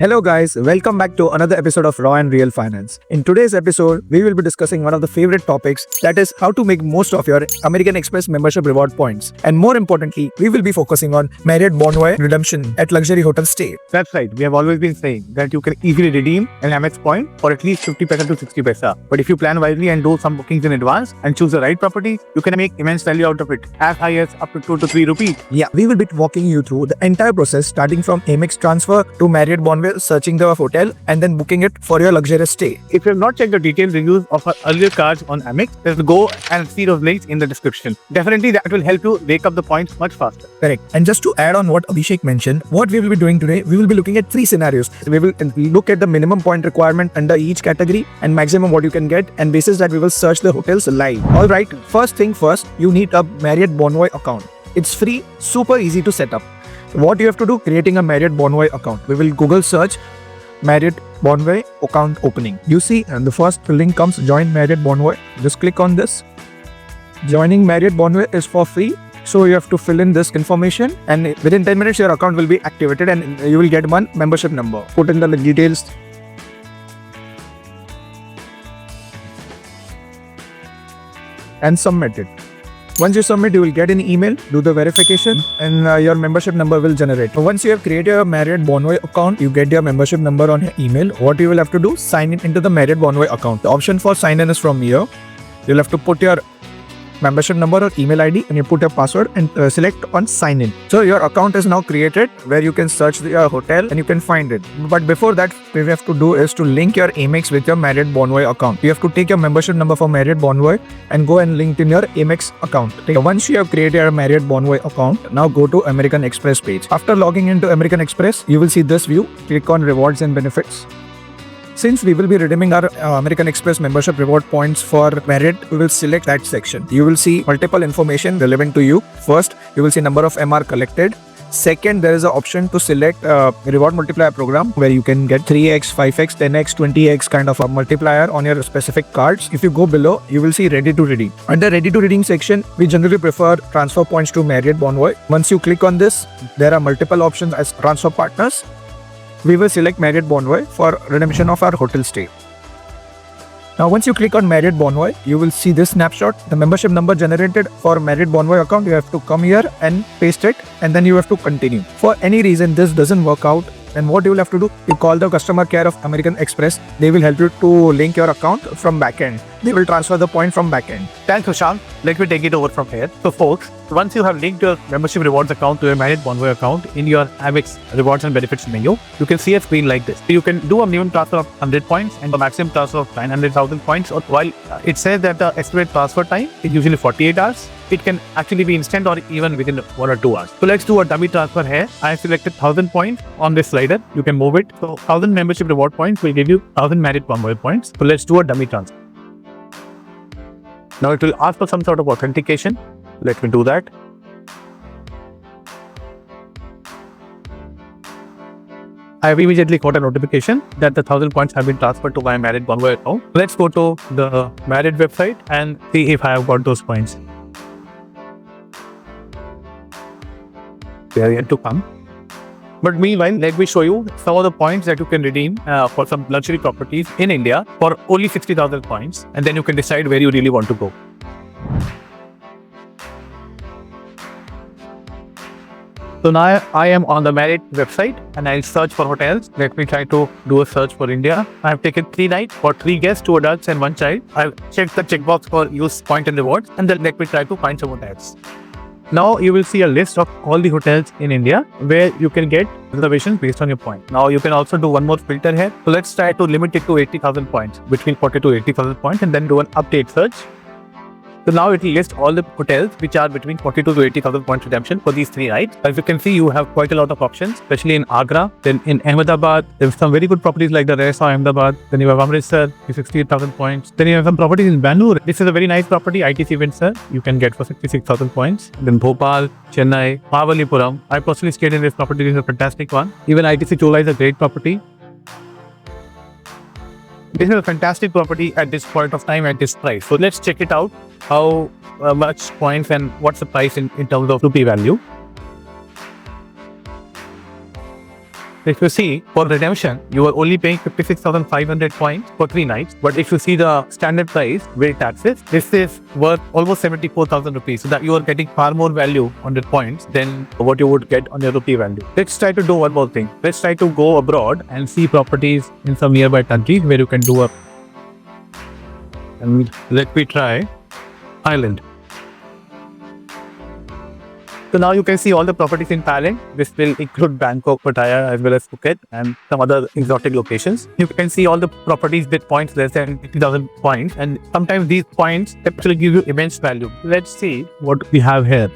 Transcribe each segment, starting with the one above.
Hello guys, welcome back to another episode of Raw and Real Finance. In today's episode, we will be discussing one of the favorite topics, that is how to make most of your American Express membership reward points. And more importantly, we will be focusing on Marriott Bonvoy redemption at luxury hotel stay. That's right. We have always been saying that you can easily redeem an AMEX point for at least 50 paisa to 60 paisa. But if you plan wisely and do some bookings in advance and choose the right property, you can make immense value out of it, as high as up to 2 to 3 rupees. Yeah, we will be walking you through the entire process starting from AMEX transfer to Marriott Bonvoy, searching the hotel and then booking it for your luxurious stay. If you have not checked the detailed reviews of our earlier cards on AMEX, just go and see those links in the description. Definitely that will help you rake up the points much faster. Correct. And just to add on what Abhishek mentioned, what we will be doing today, we will be looking at 3 scenarios. We will look at the minimum point requirement under each category and maximum what you can get, and basis that we will search the hotels live. Alright, first thing first, you need a Marriott Bonvoy account. It's free, super easy to set up. What you have to do, creating a Marriott Bonvoy account. We will Google search Marriott Bonvoy account opening. You see, and the first link comes join Marriott Bonvoy. Just click on this. Joining Marriott Bonvoy is for free. So you have to fill in this information, and within 10 minutes your account will be activated and you will get one membership number. Put in the details. And submit it. Once you submit, you will get an email, do the verification, and your membership number will generate. Once you have created your Marriott Bonvoy account, you get your membership number on your email. What you will have to do, sign in into the Marriott Bonvoy account. The option for sign in is from here. You'll have to put your membership number or email ID and you put your password and select on sign in. So your account is now created where you can search the hotel and you can find it. But before that, what we have to do is to link your AMEX with your Marriott Bonvoy account. You have to take your membership number for Marriott Bonvoy and go and link in your AMEX account. Once you have created your Marriott Bonvoy account, now go to American Express page. After logging into American Express, you will see this view. Click on rewards and benefits. Since we will be redeeming our American Express membership reward points for Marriott, we will select that section. You will see multiple information relevant to you. First, you will see number of MR collected. Second, there is an option to select a reward multiplier program where you can get 3x, 5x, 10x, 20x kind of a multiplier on your specific cards. If you go below, you will see ready to redeem. Under ready to redeem section, we generally prefer transfer points to Marriott Bonvoy. Once you click on this, there are multiple options as transfer partners. We will select Marriott Bonvoy for redemption of our hotel stay. Now once you click on Marriott Bonvoy, you will see this snapshot. The membership number generated for Marriott Bonvoy account, you have to come here and paste it and then you have to continue. For any reason this doesn't work out, then what you will have to do, you call the customer care of American Express. They will help you to link your account from backend. They will transfer the point from backend. Thanks, Sushant. Let me take it over from here. So folks, once you have linked your membership rewards account to your Marriott Bonvoy account in your AMEX rewards and benefits menu, you can see a screen like this. You can do a minimum transfer of 100 points and a maximum transfer of 900,000 points. Or while it says that the estimated transfer time is usually 48 hours, it can actually be instant or even within 1 or 2 hours. So let's do a dummy transfer here. I have selected 1000 points on this slider. You can move it. So 1000 membership reward points will give you 1000 Marriott Bonvoy points. So let's do a dummy transfer. Now it will ask for some sort of authentication. Let me do that. I have immediately got a notification that the 1000 points have been transferred to my Marriott Bonvoy account. Let's go to the Marriott website and see if I have got those points. They are yet to come. But meanwhile, let me show you some of the points that you can redeem for some luxury properties in India for only 60,000 points. And then you can decide where you really want to go. So now I am on the Marriott website and I'll search for hotels. Let me try to do a search for India. I have taken 3 nights for 3 guests, 2 adults and 1 child. I've checked the checkbox for use point and rewards, and then let me try to find some hotels. Now you will see a list of all the hotels in India where you can get reservations based on your point. Now you can also do one more filter here. So let's try to limit it to 80,000 points, between 40 to 80,000 points, and then do an update search. So now it will list all the hotels which are between 42 to 80,000 points redemption for these 3 nights. As you can see, you have quite a lot of options, especially in Agra. Then in Ahmedabad, there's some very good properties like the Resa Ahmedabad. Then you have Amritsar, 68,000 points. Then you have some properties in Bangalore. This is a very nice property, ITC Windsor. You can get for 66,000 points. Then Bhopal, Chennai, Mahabalipuram. I personally stayed in this property. This is a fantastic one. Even ITC Chola is a great property. This is a fantastic property at this point of time at this price. So let's check it out. How much points and what's the price in terms of rupee value. If you see, for redemption, you are only paying 56,500 points for 3 nights. But if you see the standard price with taxes, this is worth almost 74,000 rupees. So that you are getting far more value on the points than what you would get on your rupee value. Let's try to do one more thing. Let's try to go abroad and see properties in some nearby countries where you can do a. And let me try Thailand. So now you can see all the properties in Thailand. This will include Bangkok, Pattaya, as well as Phuket and some other exotic locations. You can see all the properties with points less than 50,000 points. And sometimes these points actually give you immense value. Let's see what we have here.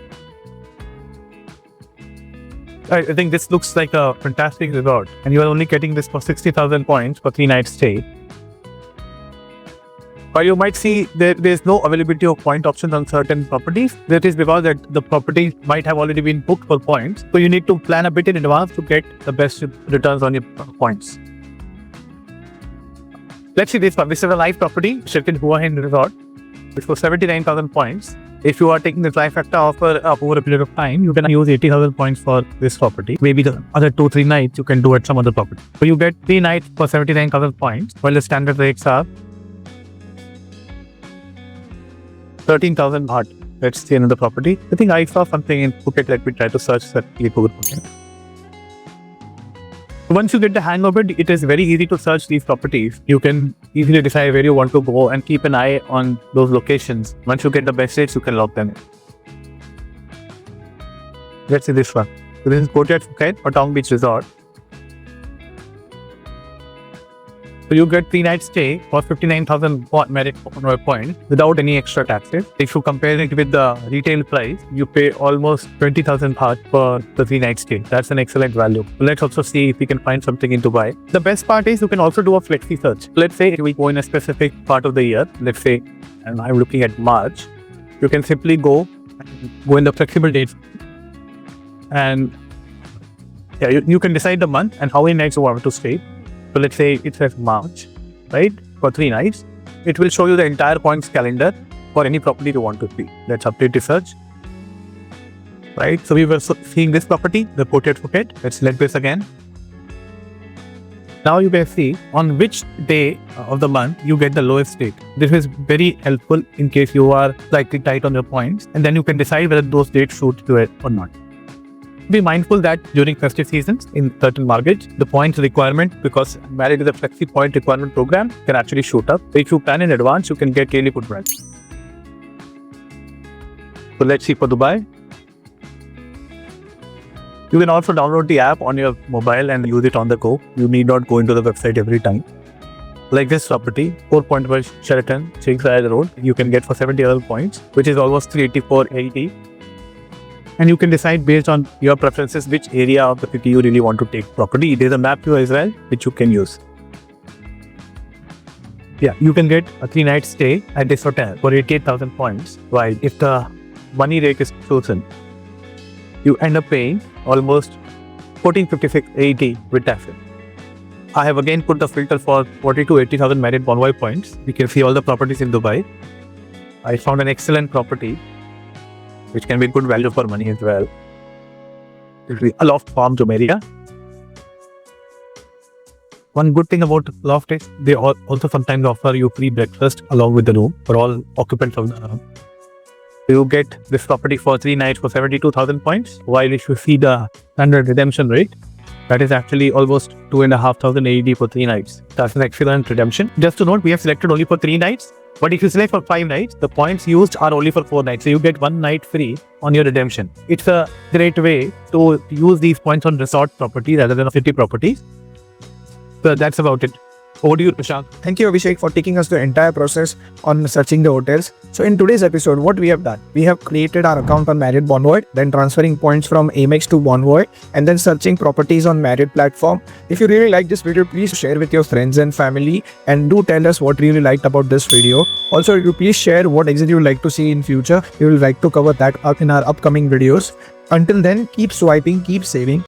I think this looks like a fantastic resort. And you are only getting this for 60,000 points for 3 nights stay. But you might see there is no availability of point options on certain properties. That is because the property might have already been booked for points. So you need to plan a bit in advance to get the best returns on your points. Let's see this one. This is a live property, Shelton Hua Hin Resort, which was 79,000 points. If you are taking the Trifecta offer over a period of time, you can use 80,000 points for this property. Maybe the other 2-3 nights you can do at some other property. So you get 3 nights for 79,000 points, while the standard rates are 13,000 baht. Let's see another property. I think I saw something in Phuket. Let me try to search that Phuket. Once you get the hang of it, it is very easy to search these properties. You can easily decide where you want to go and keep an eye on those locations. Once you get the best rates, you can lock them in. Let's see this one. So this is Marriott Phuket, Patong Beach Resort. So you get 3 nights stay for 59,000 Marriott Bonvoy points without any extra taxes. If you compare it with the retail price, you pay almost 20,000 baht for the 3 nights stay. That's an excellent value. Let's also see if we can find something in Dubai. The best part is you can also do a flexi search. Let's say we go in a specific part of the year. Let's say, and I'm looking at March. You can simply go in the flexible dates, and you can decide the month and how many nights you want to stay. So let's say it says March, right? For 3 nights, it will show you the entire points calendar for any property you want to see. Let's update the search, right? So we were seeing this property, the Marriott Phuket. Let's select this again. Now you can see on which day of the month you get the lowest rate. This is very helpful in case you are slightly tight on your points, and then you can decide whether those dates suit you or not. Be mindful that during festive seasons in certain markets, the points requirement, because Marriott is a flexi point requirement program, can actually shoot up. So if you plan in advance, you can get really good rents. So let's see for Dubai. You can also download the app on your mobile and use it on the go. You need not go into the website every time. Like this property, 4.1 Sheraton, Chingside Road, you can get for 70,000 points, which is almost 384.80. And you can decide based on your preferences which area of the city you really want to take property. There's a map to Israel which you can use. Yeah, you can get a 3 night stay at this hotel for 88,000 points. While if the money rate is chosen, you end up paying almost 1456.80 with taxes. I have again put the filter for 40 to 80,000 Marriott Bonvoy points. You can see all the properties in Dubai. I found an excellent property which can be good value for money as well. It will be a loft farm to Maria. One good thing about loft is they also sometimes offer you free breakfast along with the room for all occupants of the room. You get this property for 3 nights for 72,000 points, while if you see the standard redemption rate, that is actually almost 2,500 AED for 3 nights. That's an excellent redemption. Just to note, we have selected only for 3 nights. But if you select for 5 nights, the points used are only for 4 nights. So you get 1 night free on your redemption. It's a great way to use these points on resort properties rather than city properties. So that's about it. Over to you, Prashant. Thank you, Abhishek, for taking us the entire process on searching the hotels. So in today's episode, what we have done, we have created our account on Marriott Bonvoy, then transferring points from AMEX to Bonvoy, and then searching properties on Marriott platform. If you really like this video, please share with your friends and family, and do tell us what you really liked about this video. Also, you please share what exactly you would like to see in future. We will like to cover that up in our upcoming videos. Until then, keep swiping, keep saving,